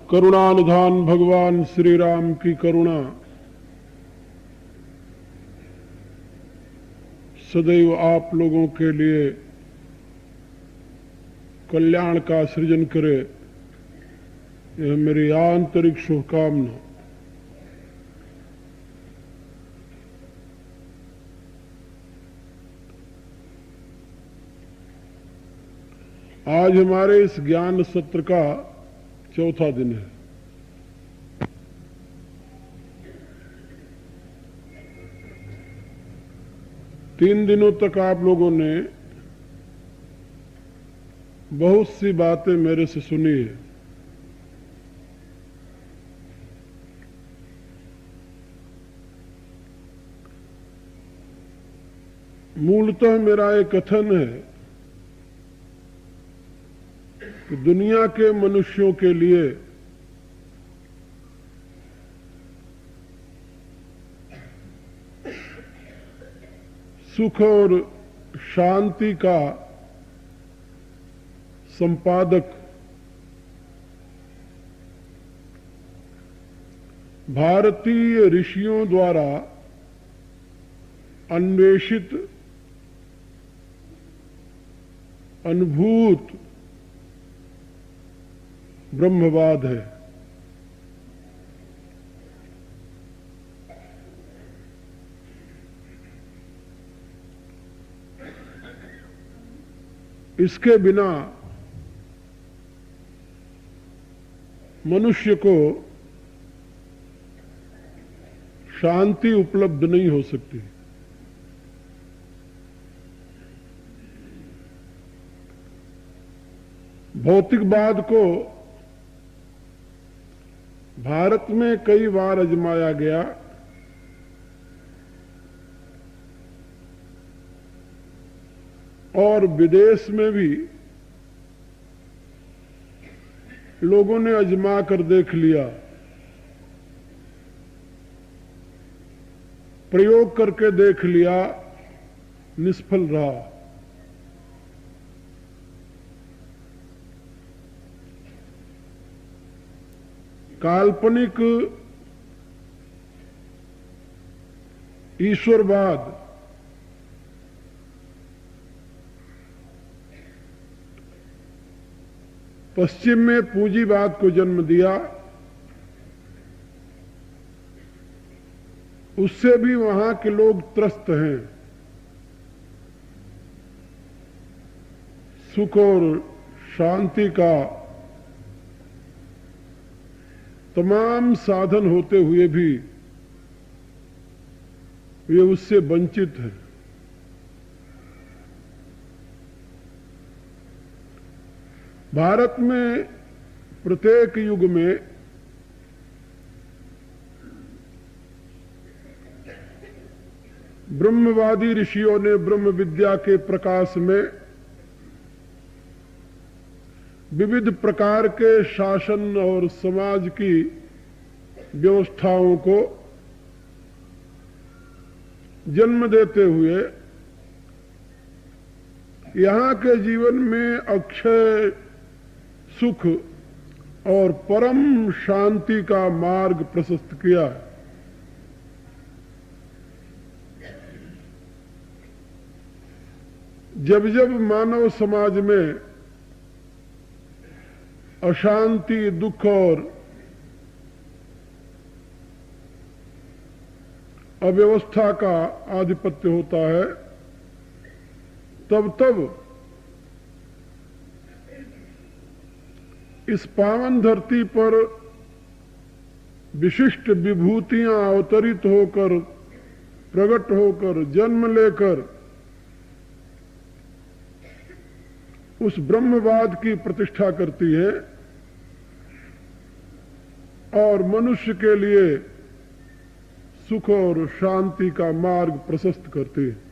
करुणानिधान भगवान श्री राम की करुणा सदैव आप लोगों के लिए कल्याण का सृजन करे, यह मेरी आंतरिक शुभकामना। आज हमारे इस ज्ञान सत्र का चौथा दिन है। तीन दिनों तक आप लोगों ने बहुत सी बातें मेरे से सुनी है। मूलतः मेरा एक कथन है कि दुनिया के मनुष्यों के लिए सुख और शांति का संपादक भारतीय ऋषियों द्वारा अन्वेषित अनुभूत ब्रह्मवाद है। इसके बिना मनुष्य को शांति उपलब्ध नहीं हो सकती। भौतिकवाद को भारत में कई बार आजमाया गया, और विदेश में भी लोगों ने आजमा कर देख लिया, प्रयोग करके देख लिया, निष्फल रहा। काल्पनिक ईश्वरवाद पश्चिम में पूंजीवाद को जन्म दिया। उससे भी वहां के लोग त्रस्त हैं। सुख और शांति का तमाम साधन होते हुए भी वे उससे वंचित हैं। भारत में प्रत्येक युग में ब्रह्मवादी ऋषियों ने ब्रह्म विद्या के प्रकाश में विविध प्रकार के शासन और समाज की व्यवस्थाओं को जन्म देते हुए यहां के जीवन में अक्षय सुख और परम शांति का मार्ग प्रशस्त किया है। जब जब मानव समाज में अशांति, दुख और अव्यवस्था का आधिपत्य होता है, तब तब इस पावन धरती पर विशिष्ट विभूतियां अवतरित होकर, प्रकट होकर, जन्म लेकर उस ब्रह्मवाद की प्रतिष्ठा करती है और मनुष्य के लिए सुख और शांति का मार्ग प्रशस्त करती है।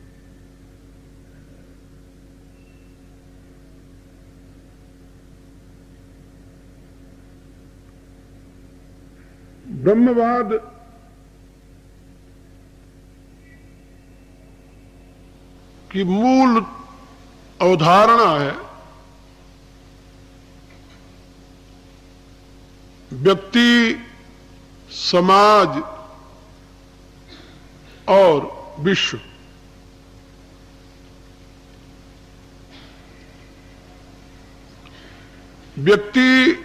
ब्रह्मवाद की मूल अवधारणा है व्यक्ति, समाज और विश्व। व्यक्ति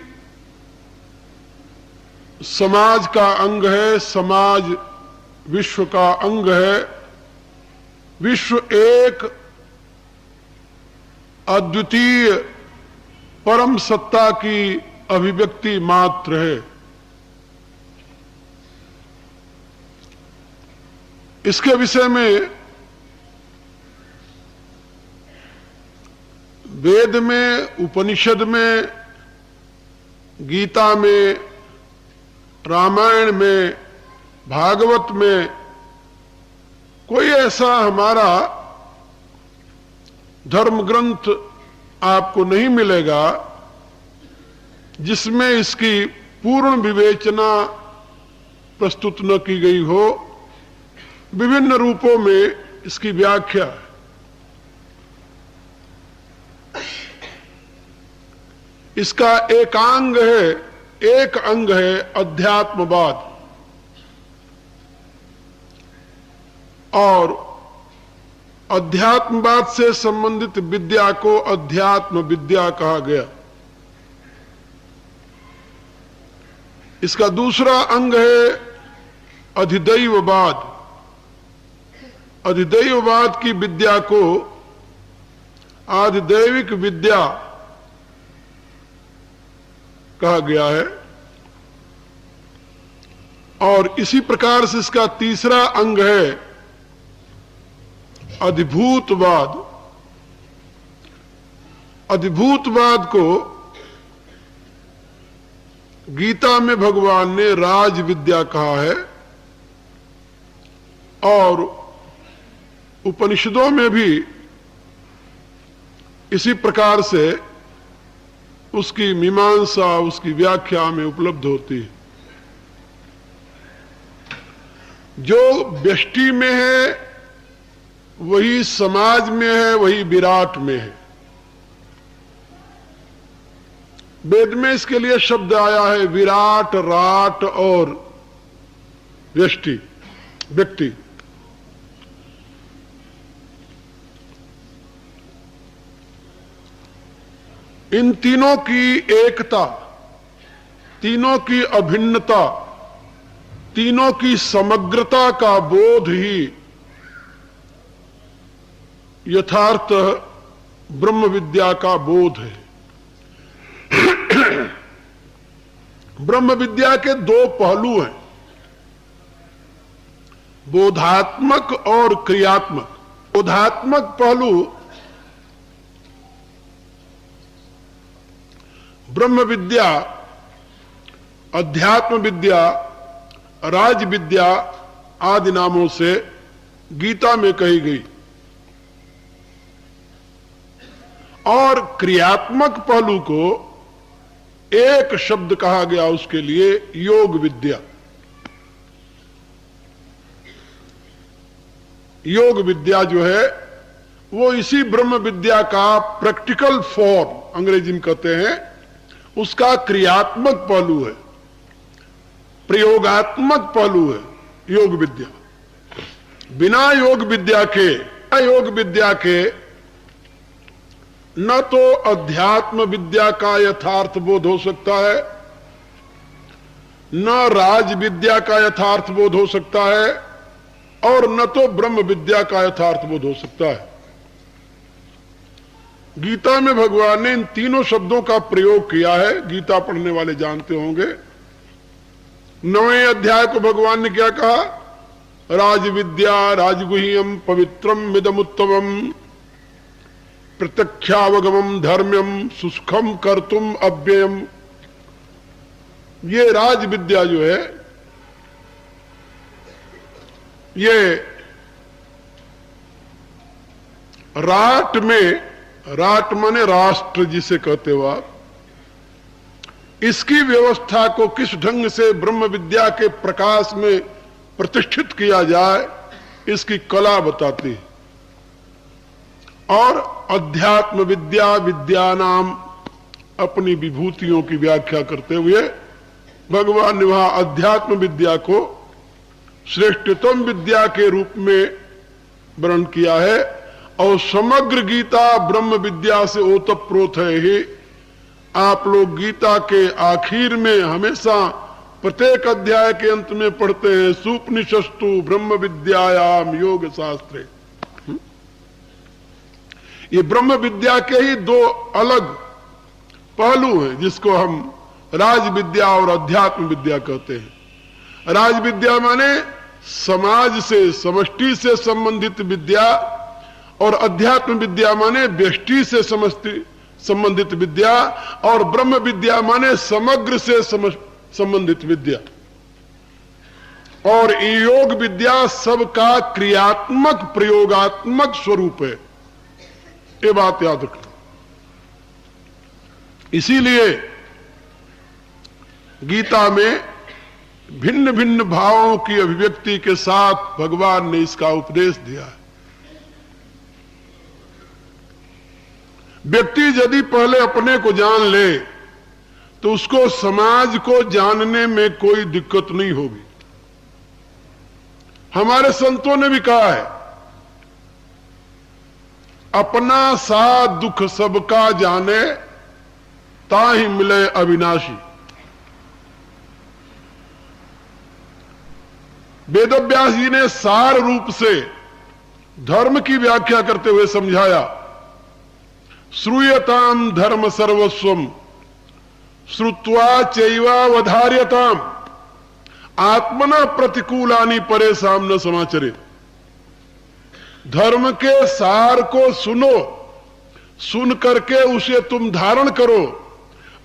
समाज का अंग है, समाज विश्व का अंग है। विश्व एक अद्वितीय परम सत्ता की अभिव्यक्ति मात्र है। इसके विषय में वेद में, उपनिषद में, गीता में, रामायण में, भागवत में कोई ऐसा हमारा धर्म ग्रंथ आपको नहीं मिलेगा जिसमें इसकी पूर्ण विवेचना प्रस्तुत न की गई हो। विभिन्न रूपों में इसकी व्याख्या है। इसका एक अंग है अध्यात्मवाद, और अध्यात्मवाद से संबंधित विद्या को अध्यात्म विद्या कहा गया। इसका दूसरा अंग है अधिदैववाद। अधिदैववाद की विद्या को आधिदैविक विद्या कहा गया है। और इसी प्रकार से इसका तीसरा अंग है अधिभूतवाद। अधिभूतवाद को गीता में भगवान ने राज विद्या कहा है, और उपनिषदों में भी इसी प्रकार से उसकी मीमांसा, उसकी व्याख्या में उपलब्ध होती है। जो व्यष्टि में है वही समाज में है, वही विराट में है। वेद में इसके लिए शब्द आया है विराट, राट और व्यष्टि, व्यक्ति। इन तीनों की एकता, तीनों की अभिन्नता, तीनों की समग्रता का बोध ही यथार्थ ब्रह्म विद्या का बोध है। ब्रह्म विद्या के दो पहलू हैं, बोधात्मक और क्रियात्मक। बोधात्मक पहलू ब्रह्म विद्या, अध्यात्म विद्या, राज विद्या आदि नामों से गीता में कही गई। और क्रियात्मक पहलू को एक शब्द कहा गया उसके लिए, योग विद्या। योग विद्या जो है वो इसी ब्रह्म विद्या का प्रैक्टिकल फॉर्म, अंग्रेजी में कहते हैं, उसका क्रियात्मक पहलू है, प्रयोगात्मक पहलू है योग विद्या। बिना योग विद्या के न तो अध्यात्म विद्या का यथार्थ बोध हो सकता है, न राज विद्या का यथार्थ बोध हो सकता है, और न तो ब्रह्म विद्या का यथार्थ बोध हो सकता है। गीता में भगवान ने इन तीनों शब्दों का प्रयोग किया है, गीता पढ़ने वाले जानते होंगे। 9वें अध्याय को भगवान ने क्या कहा? राज विद्या राजगुह्यम पवित्रम मिदमुत्तमम प्रत्यक्षावगमम धर्म्यम सुखम कर्तुम अव्ययम। ये राज विद्या जो है, ये राट माने राष्ट्र जिसे कहते हो आप, इसकी व्यवस्था को किस ढंग से ब्रह्म विद्या के प्रकाश में प्रतिष्ठित किया जाए, इसकी कला बताती है। और अध्यात्म विद्या नाम अपनी विभूतियों की व्याख्या करते हुए भगवान ने वहां अध्यात्म विद्या को श्रेष्ठतम विद्या के रूप में वर्णन किया है। और समग्र गीता ब्रह्म विद्या से ओतप्रोत है ही। आप लोग गीता के आखिर में हमेशा प्रत्येक अध्याय के अंत में पढ़ते हैं सुपनिषस्तु ब्रह्म विद्यायाम योग शास्त्रे। ये ब्रह्म विद्या के ही दो अलग पहलू हैं जिसको हम राज विद्या और अध्यात्म विद्या कहते हैं। राज विद्या माने समाज से समष्टि से संबंधित विद्या और अध्यात्म विद्या माने व्यष्टि से संबंधित विद्या और ब्रह्म विद्या माने समग्र से संबंधित विद्या। और योग विद्या सबका क्रियात्मक प्रयोगात्मक स्वरूप है, ये बात याद रखना। इसीलिए गीता में भिन्न भिन्न भावों की अभिव्यक्ति के साथ भगवान ने इसका उपदेश दिया है। व्यक्ति यदि पहले अपने को जान ले तो उसको समाज को जानने में कोई दिक्कत नहीं होगी। हमारे संतों ने भी कहा है अपना सा दुख सबका जाने ताहि मिले अविनाशी। वेदव्यास जी ने सार रूप से धर्म की व्याख्या करते हुए समझाया श्रूयताम धर्म सर्वस्वम श्रुत्वा चैवावधार्यताम आत्मना प्रतिकूलानि परेशान न समाचरे। धर्म के सार को सुनो, सुन करके उसे तुम धारण करो,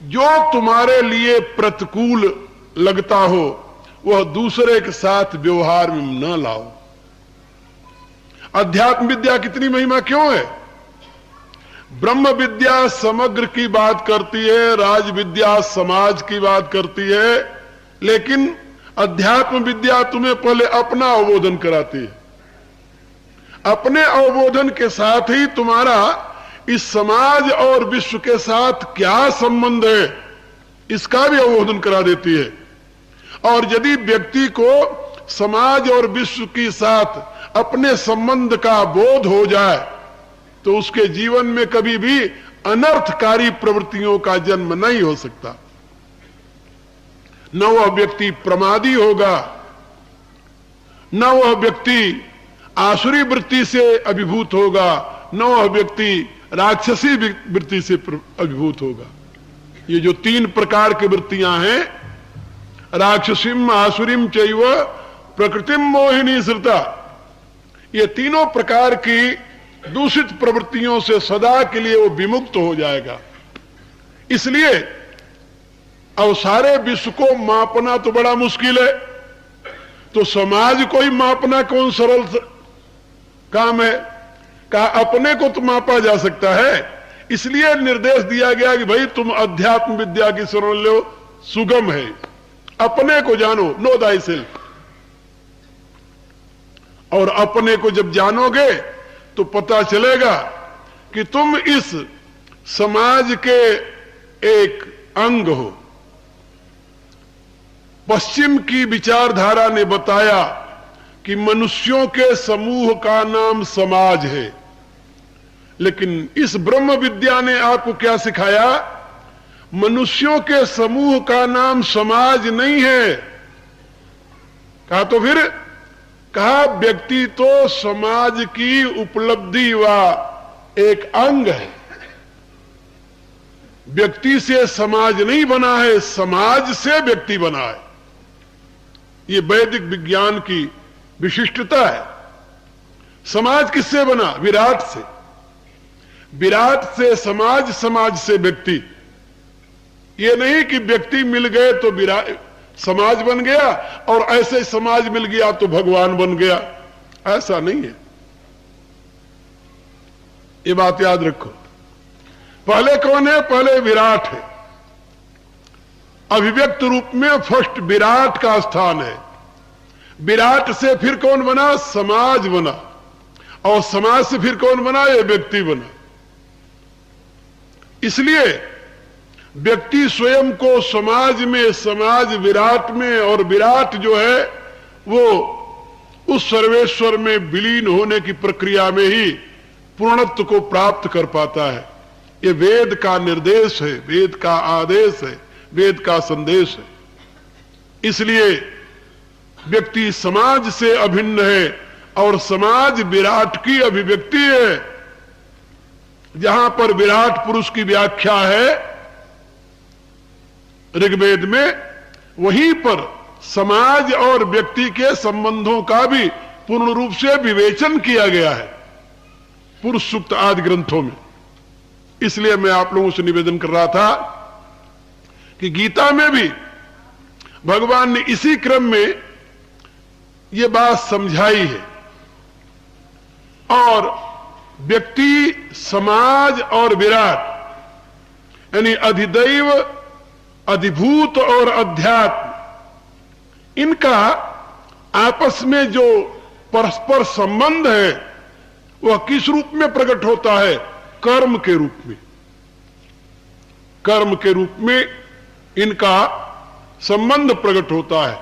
जो तुम्हारे लिए प्रतिकूल लगता हो वह दूसरे के साथ व्यवहार में न लाओ। अध्यात्म विद्या कितनी महिमा क्यों है? ब्रह्म विद्या समग्र की बात करती है, राज विद्या समाज की बात करती है, लेकिन अध्यात्म विद्या तुम्हें पहले अपना अवबोधन कराती है। अपने अवबोधन के साथ ही तुम्हारा इस समाज और विश्व के साथ क्या संबंध है इसका भी अवबोधन करा देती है। और यदि व्यक्ति को समाज और विश्व के साथ अपने संबंध का बोध हो जाए तो उसके जीवन में कभी भी अनर्थकारी प्रवृत्तियों का जन्म नहीं हो सकता। न वह व्यक्ति प्रमादी होगा, न वह व्यक्ति आसुरी वृत्ति से अभिभूत होगा, न वह व्यक्ति राक्षसी वृत्ति से अभिभूत होगा। ये जो तीन प्रकार की वृत्तियां हैं, राक्षसीम आसुरीम चैव प्रकृतिम मोहिनी श्रुता, ये तीनों प्रकार की दूषित प्रवृत्तियों से सदा के लिए वो विमुक्त हो जाएगा। इसलिए अब सारे विश्व को मापना तो बड़ा मुश्किल है, तो समाज को ही मापना कौन सरल काम है? कहा अपने को तो मापा जा सकता है, इसलिए निर्देश दिया गया कि भाई तुम अध्यात्म विद्या की शरण लो, सुगम है। अपने को जानो, नो दाई सेल्फ। और अपने को जब जानोगे तो पता चलेगा कि तुम इस समाज के एक अंग हो। पश्चिम की विचारधारा ने बताया कि मनुष्यों के समूह का नाम समाज है, लेकिन इस ब्रह्म विद्या ने आपको क्या सिखाया? मनुष्यों के समूह का नाम समाज नहीं है। कहा तो फिर कहा व्यक्ति तो समाज की उपलब्धि व एक अंग है। व्यक्ति से समाज नहीं बना है, समाज से व्यक्ति बना है। ये वैदिक विज्ञान की विशिष्टता है। समाज किससे बना? विराट से। विराट से समाज, समाज से व्यक्ति। ये नहीं कि व्यक्ति मिल गए तो विराट समाज बन गया और ऐसे समाज मिल गया तो भगवान बन गया, ऐसा नहीं है। ये बात याद रखो। पहले कौन है? पहले विराट है। अभिव्यक्त रूप में फर्स्ट विराट का स्थान है। विराट से फिर कौन बना? समाज बना। और समाज से फिर कौन बना? ये व्यक्ति बना। इसलिए व्यक्ति स्वयं को समाज में, समाज विराट में, और विराट जो है वो उस सर्वेश्वर में विलीन होने की प्रक्रिया में ही पूर्णत्व को प्राप्त कर पाता है। ये वेद का निर्देश है, वेद का आदेश है, वेद का संदेश है। इसलिए व्यक्ति समाज से अभिन्न है और समाज विराट की अभिव्यक्ति है। जहां पर विराट पुरुष की व्याख्या है ऋग्वेद में, वहीं पर समाज और व्यक्ति के संबंधों का भी पूर्ण रूप से विवेचन किया गया है पुरुष सूक्त आदि ग्रंथों में। इसलिए मैं आप लोगों से निवेदन कर रहा था कि गीता में भी भगवान ने इसी क्रम में यह बात समझाई है। और व्यक्ति, समाज और विराट यानी अधिदैव, अधिभूत और अध्यात्म, इनका आपस में जो परस्पर संबंध है वह किस रूप में प्रकट होता है? कर्म के रूप में। कर्म के रूप में इनका संबंध प्रकट होता है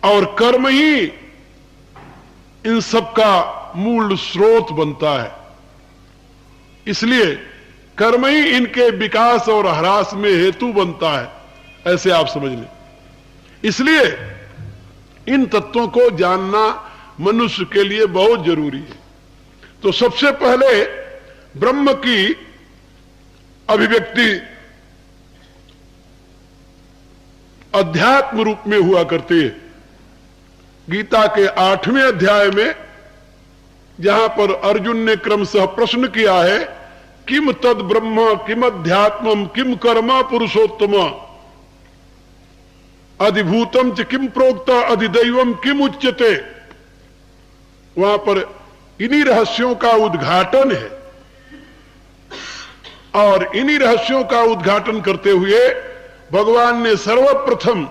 और कर्म ही इन सब का मूल स्रोत बनता है। इसलिए कर्म ही इनके विकास और ह्रास में हेतु बनता है, ऐसे आप समझ लें। इसलिए इन तत्वों को जानना मनुष्य के लिए बहुत जरूरी है। तो सबसे पहले ब्रह्म की अभिव्यक्ति अध्यात्म रूप में हुआ करती है। गीता के 8वें अध्याय में जहां पर अर्जुन ने क्रमशः प्रश्न किया है, किम तद ब्रह्म किम अध्यात्मम किम कर्म पुरुषोत्तम अधिभूतम च किम प्रोक्ता अधिदैवम किम उच्यते, वहां पर इन्हीं रहस्यों का उद्घाटन है। और इन्हीं रहस्यों का उद्घाटन करते हुए भगवान ने सर्वप्रथम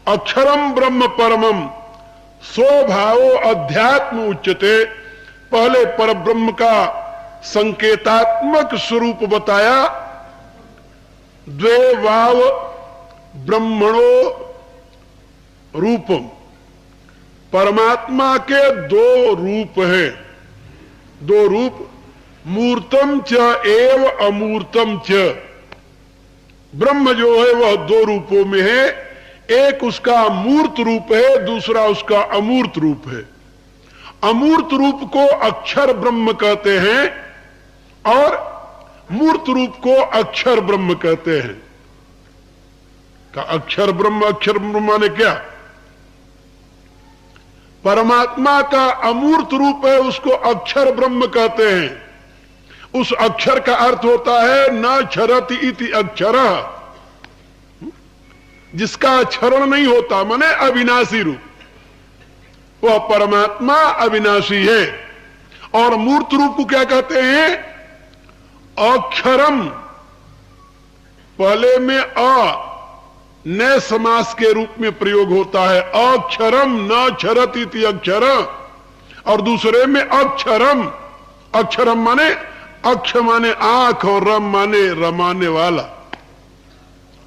अक्षरम ब्रह्म परमम स्वभावो अध्यात्म उच्यते, पहले परब्रह्म का संकेतात्मक स्वरूप बताया। द्वे वाव ब्रह्मणो रूपम, परमात्मा के दो रूप हैं। दो रूप, मूर्तम च एव अमूर्तम च। ब्रह्म जो है वह दो रूपों में है, एक उसका मूर्त रूप है, दूसरा उसका अमूर्त रूप है। अमूर्त रूप को अक्षर ब्रह्म कहते हैं और मूर्त रूप को अक्षर ब्रह्म कहते हैं। का अक्षर ब्रह्म माने क्या? परमात्मा का अमूर्त रूप है, उसको अक्षर ब्रह्म कहते हैं। उस अक्षर का अर्थ होता है न क्षरति इति अक्षरः, जिसका क्षरण नहीं होता, माने अविनाशी रूप। वह परमात्मा अविनाशी है। और मूर्त रूप को क्या कहते हैं? अक्षरम, पहले में अ नए समास के रूप में प्रयोग होता है। अक्षरम न क्षरति इति अक्षर, और दूसरे में अक्षरम। अक्षरम माने अक्ष माने आंख और रम माने रमाने वाला,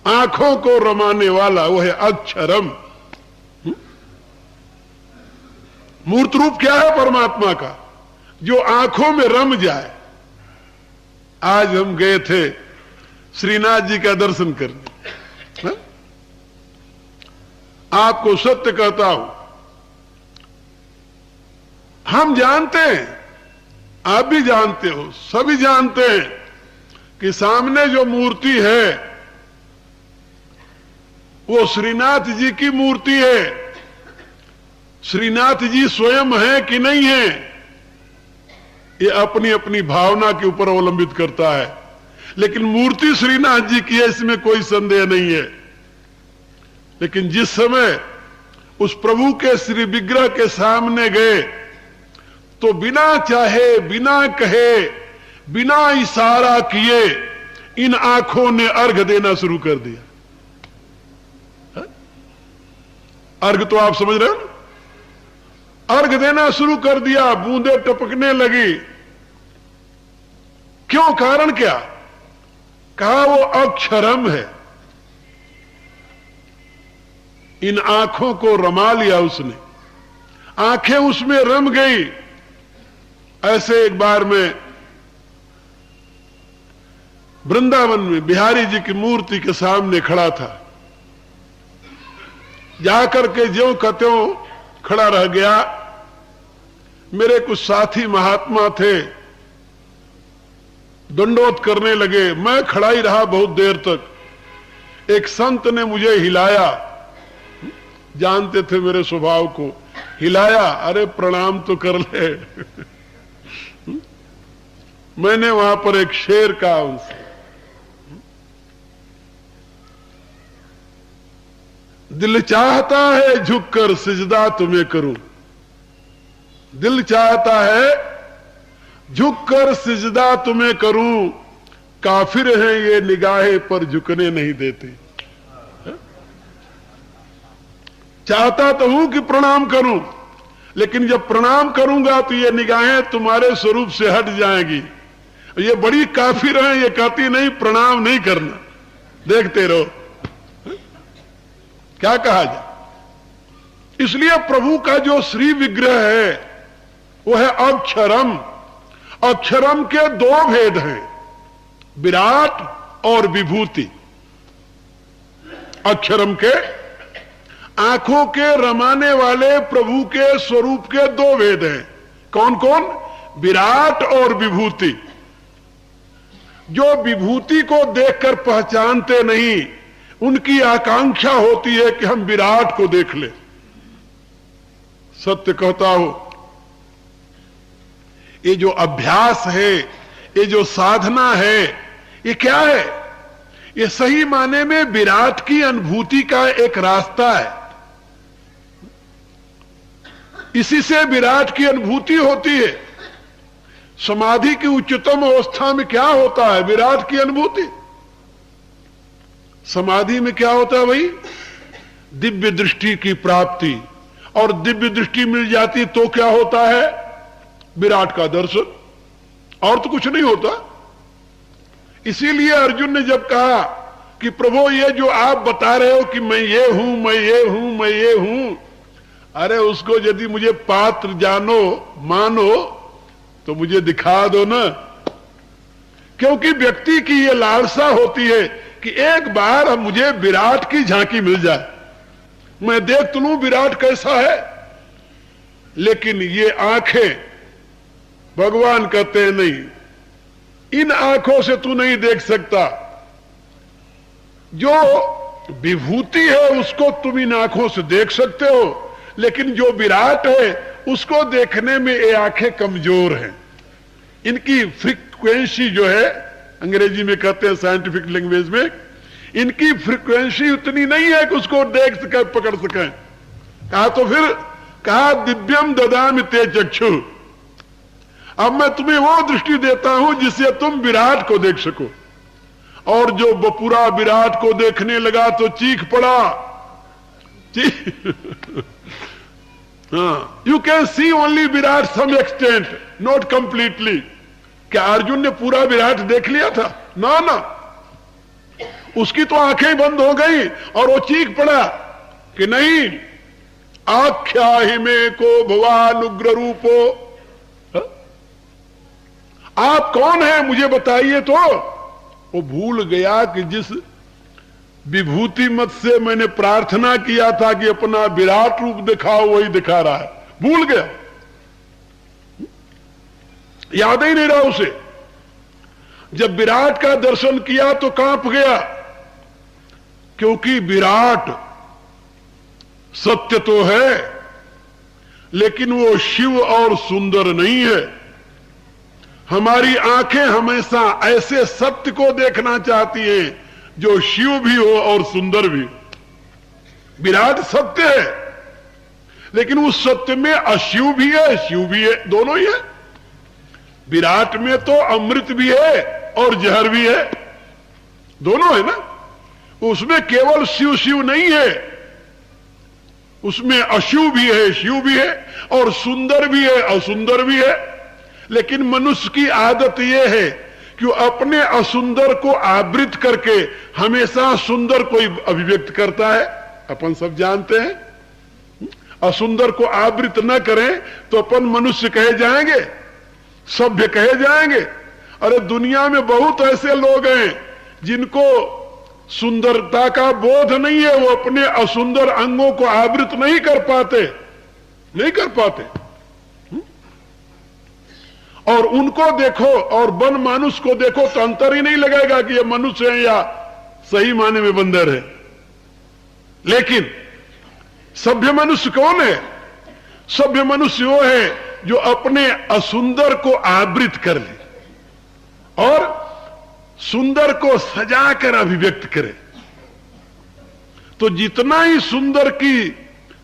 आंखों को रमाने वाला, वो है अक्षरम। मूर्त रूप क्या है परमात्मा का? जो आंखों में रम जाए। आज हम गए थे श्रीनाथ जी का दर्शन करने। आपको सत्य कहता हूं, हम जानते हैं, आप भी जानते हो, सभी जानते हैं कि सामने जो मूर्ति है वो श्रीनाथ जी की मूर्ति है। श्रीनाथ जी स्वयं है कि नहीं है, ये अपनी अपनी भावना के ऊपर अवलंबित करता है। लेकिन मूर्ति श्रीनाथ जी की है, इसमें कोई संदेह नहीं है। लेकिन जिस समय उस प्रभु के श्री विग्रह के सामने गए तो बिना चाहे, बिना कहे, बिना इशारा किए इन आंखों ने अर्घ देना शुरू कर दिया। अर्घ तो आप समझ रहे हो, अर्घ देना शुरू कर दिया, बूंदे टपकने लगी। क्यों? कारण क्या? कहा वो अक्षरम है। इन आंखों को रमा लिया उसने, आंखें उसमें रम गई। ऐसे एक बार में वृंदावन में बिहारी जी की मूर्ति के सामने खड़ा था, जाकर के ज्यों का त्यों खड़ा रह गया। मेरे कुछ साथी महात्मा थे, दंडोत करने लगे, मैं खड़ा ही रहा बहुत देर तक। एक संत ने मुझे हिलाया, जानते थे मेरे स्वभाव को, हिलाया, अरे प्रणाम तो कर ले। मैंने वहां पर एक शेर कहा उनसे, दिल चाहता है झुककर सिजदा तुम्हें करूं, दिल चाहता है झुककर सिजदा तुम्हें करूं, काफिर हैं ये निगाहें पर झुकने नहीं देते। चाहता तो हूं कि प्रणाम करूं, लेकिन जब प्रणाम करूंगा तो ये निगाहें तुम्हारे स्वरूप से हट जाएंगी। ये बड़ी काफिर हैं, ये कहती नहीं प्रणाम नहीं करना, देखते रहो क्या कहा जाए। इसलिए प्रभु का जो श्री विग्रह है वो है अक्षरम। अक्षरम के दो भेद हैं, विराट और विभूति। अक्षरम के आंखों के रमाने वाले प्रभु के स्वरूप के दो भेद हैं। कौन कौन? विराट और विभूति। जो विभूति को देखकर पहचानते नहीं, उनकी आकांक्षा होती है कि हम विराट को देख ले। सत्य कहता हो, ये जो अभ्यास है, ये जो साधना है, ये क्या है? ये सही माने में विराट की अनुभूति का एक रास्ता है। इसी से विराट की अनुभूति होती है। समाधि की उच्चतम अवस्था में क्या होता है? विराट की अनुभूति। समाधि में क्या होता है भाई? दिव्य दृष्टि की प्राप्ति। और दिव्य दृष्टि मिल जाती तो क्या होता है? विराट का दर्शन, और तो कुछ नहीं होता। इसीलिए अर्जुन ने जब कहा कि प्रभु ये जो आप बता रहे हो कि मैं ये हूं, मैं ये हूं, मैं ये हूं, अरे उसको यदि मुझे पात्र जानो, मानो, तो मुझे दिखा दो ना। क्योंकि व्यक्ति की ये लालसा होती है कि एक बार मुझे विराट की झांकी मिल जाए, मैं देख तो लूं विराट कैसा है। लेकिन ये आंखें, भगवान कहते हैं नहीं, इन आंखों से तू नहीं देख सकता। जो विभूति है उसको तुम इन आंखों से देख सकते हो, लेकिन जो विराट है उसको देखने में ये आंखें कमजोर हैं। इनकी फ्रीक्वेंसी जो है, अंग्रेजी में कहते हैं साइंटिफिक लैंग्वेज में, इनकी फ्रीक्वेंसी उतनी नहीं है कि उसको देख सके, पकड़ सकें। कहा तो फिर कहा दिव्यम ददामि ते चक्षु, अब मैं तुम्हें वो दृष्टि देता हूं जिससे तुम विराट को देख सको। और जो पूरा विराट को देखने लगा तो चीख पड़ा। यू कैन सी ओनली विराट सम एक्सटेंट, नॉट कंप्लीटली। क्या अर्जुन ने पूरा विराट देख लिया था? ना ना, उसकी तो आंखें बंद हो गई और वो चीख पड़ा कि नहीं, आख्या ही में को भगवान उग्र रूपो, आप कौन है मुझे बताइए। तो वो भूल गया कि जिस विभूति मत से मैंने प्रार्थना किया था कि अपना विराट रूप दिखाओ, वही दिखा रहा है। भूल गया, याद ही नहीं रहा उसे। जब विराट का दर्शन किया तो कांप गया, क्योंकि विराट सत्य तो है, लेकिन वो शिव और सुंदर नहीं है। हमारी आंखें हमेशा ऐसे सत्य को देखना चाहती हैं जो शिव भी हो और सुंदर भी। विराट सत्य है, लेकिन उस सत्य में अशिव भी है, शिव भी है, दोनों ही है। विराट में तो अमृत भी है और जहर भी है, दोनों है ना। उसमें केवल शिव शिव नहीं है, उसमें अशिव भी है, शिव भी है, और सुंदर भी है, असुंदर भी है। लेकिन मनुष्य की आदत यह है कि कि अपने असुंदर को आवृत करके हमेशा सुंदर कोई अभिव्यक्त करता है। अपन सब जानते हैं, असुंदर को आवृत न करें तो अपन मनुष्य कहे जाएंगे, सभ्य कहे जाएंगे। अरे दुनिया में बहुत ऐसे लोग हैं जिनको सुंदरता का बोध नहीं है, वो अपने असुंदर अंगों को आवृत नहीं कर पाते। और उनको देखो और वन मानुष को देखो तो अंतर ही नहीं लगेगा कि ये मनुष्य है या सही माने में बंदर है। लेकिन सभ्य मनुष्य कौन है? सभ्य मनुष्य वो है जो अपने असुंदर को आवृत कर ले और सुंदर को सजाकर अभिव्यक्त करे। तो जितना ही सुंदर की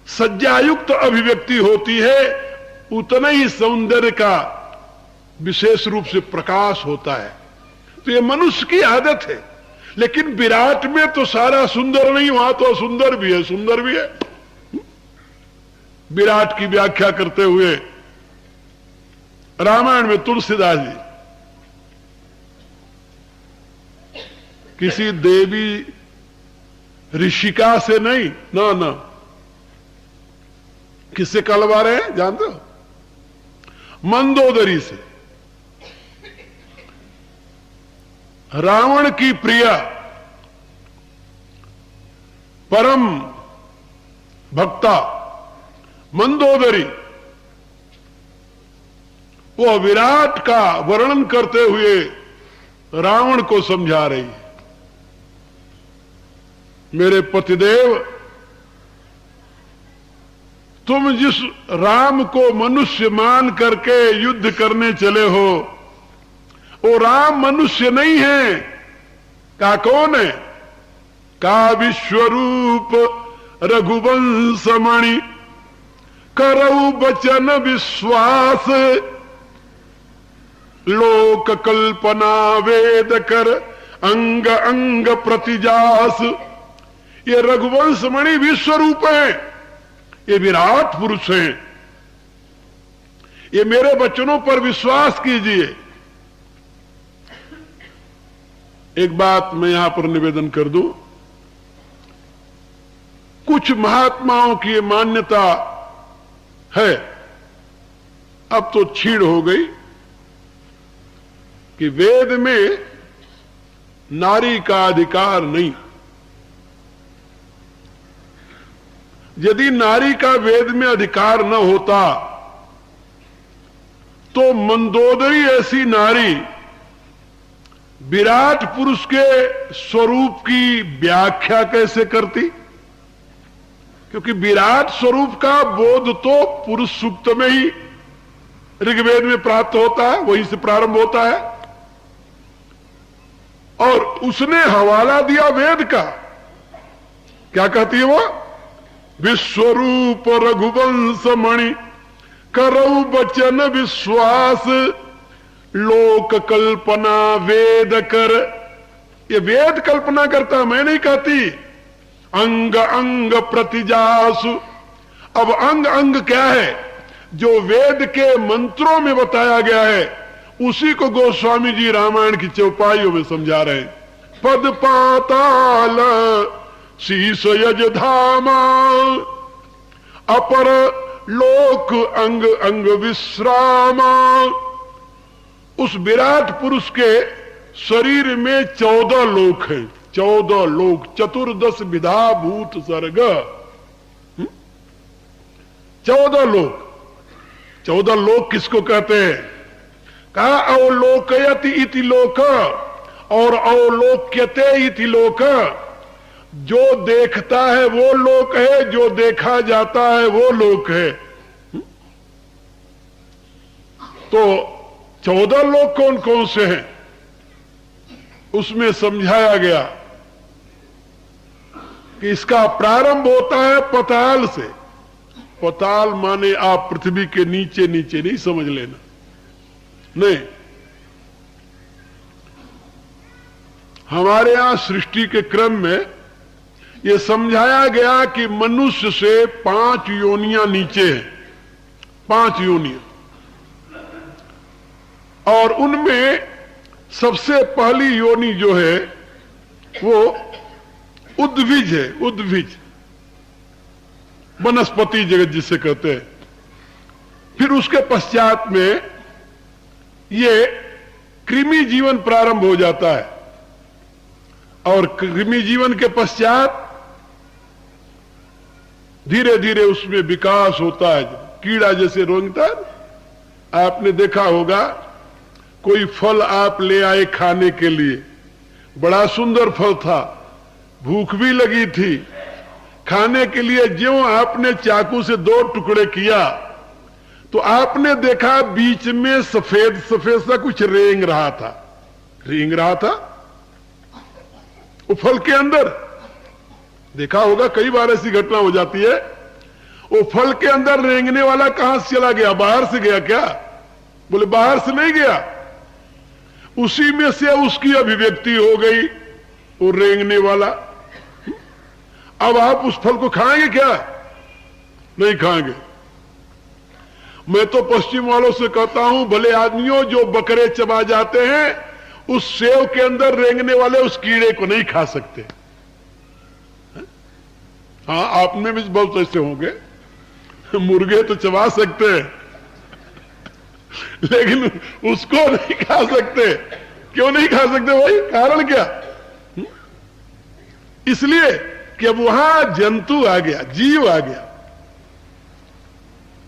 सज्जायुक्त अभिव्यक्ति होती है उतना ही सौंदर्य का विशेष रूप से प्रकाश होता है। तो ये मनुष्य की आदत है। लेकिन विराट में तो सारा सुंदर नहीं, वहां तो सुंदर भी है, सुंदर भी है। विराट की व्याख्या करते हुए रामायण में तुलसीदास जी किसी देवी ऋषिका से नहीं, ना किससे कलवा रहे हैं जानते हो? मंदोदरी से। रावण की प्रिया परम भक्ता मंदोदरी वो विराट का वर्णन करते हुए रावण को समझा रही है, मेरे पतिदेव, तुम जिस राम को मनुष्य मान करके युद्ध करने चले हो वो राम मनुष्य नहीं है। का कौन है? का विश्वरूप रघुवंशमणि करऊ बचन विश्वास लोक कल्पना वेद कर अंग अंग प्रतिजास। ये रघुवंशमणि विश्वरूप है, ये विराट पुरुष हैं। ये मेरे वचनों पर विश्वास कीजिए। एक बात मैं यहां पर निवेदन कर दूं, कुछ महात्माओं की मान्यता है, अब तो छीड़ हो गई, कि वेद में नारी का अधिकार नहीं। यदि नारी का वेद में अधिकार न होता तो मंदोदरी ऐसी नारी विराट पुरुष के स्वरूप की व्याख्या कैसे करती? क्योंकि विराट स्वरूप का बोध तो पुरुष सूक्त में ही ऋग्वेद में प्राप्त होता है, वहीं से प्रारंभ होता है। और उसने हवाला दिया वेद का। क्या कहती है वो? विश्वरूप रघुवंशमणि करऊ बचन विश्वास लोक कल्पना वेद कर। ये वेद कल्पना करता, मैं नहीं कहती। अंग अंग प्रतिजासु। अब अंग अंग क्या है? जो वेद के मंत्रों में बताया गया है उसी को गोस्वामी जी रामायण की चौपाइयों में समझा रहे हैं। पद पाताल शीश यज धामा अपर लोक अंग अंग विश्रामा। उस विराट पुरुष के शरीर में 14 लोक हैं, 14 लोक, 14 विधा भूत सर्ग, 14 लोक। 14 लोक किसको कहते हैं? कहा अवलोकयति इति लोक और अवलोक्यते इति लोक। जो देखता है वो लोक है, जो देखा जाता है वो लोक है। तो 14 लोक कौन कौन से हैं उसमें समझाया गया कि इसका प्रारंभ होता है पताल से। पताल माने आप पृथ्वी के नीचे नीचे नहीं समझ लेना, नहीं। हमारे यहां सृष्टि के क्रम में यह समझाया गया कि मनुष्य से 5 योनियां नीचे हैं, 5 योनियां, और उनमें सबसे पहली योनि जो है वो उद्भिज है, उद्भिज, वनस्पति जगत जिसे कहते हैं। फिर उसके पश्चात में ये कृमि जीवन प्रारंभ हो जाता है, और कृमि जीवन के पश्चात धीरे धीरे उसमें विकास होता है, कीड़ा जैसे रोंगता है। आपने देखा होगा, कोई फल आप ले आए खाने के लिए, बड़ा सुंदर फल था, भूख भी लगी थी, खाने के लिए ज्यों आपने चाकू से 2 टुकड़े किया तो आपने देखा बीच में सफेद सफेद सा कुछ रेंग रहा था, रेंग रहा था वो फल के अंदर। देखा होगा, कई बार ऐसी घटना हो जाती है, वो फल के अंदर रेंगने वाला कहां से चला गया? बाहर से गया क्या? बोले बाहर से नहीं गया, उसी में से उसकी अभिव्यक्ति हो गई, वो रेंगने वाला। अब आप उस फल को खाएंगे क्या? नहीं खाएंगे। मैं तो पश्चिम वालों से कहता हूं, भले आदमियों जो बकरे चबा जाते हैं, उस सेव के अंदर रेंगने वाले उस कीड़े को नहीं खा सकते। हाँ, आप में भी बहुत ऐसे होंगे, मुर्गे तो चबा सकते हैं लेकिन उसको नहीं खा सकते। क्यों नहीं खा सकते भाई? कारण क्या? इसलिए कि अब वहां जंतु आ गया, जीव आ गया।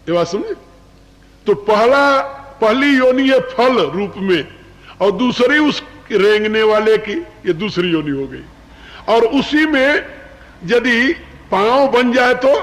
ये बात समझे? तो पहली योनि है फल रूप में, और दूसरी उस रेंगने वाले की, ये दूसरी योनि हो गई। और उसी में यदि पांव बन जाए तो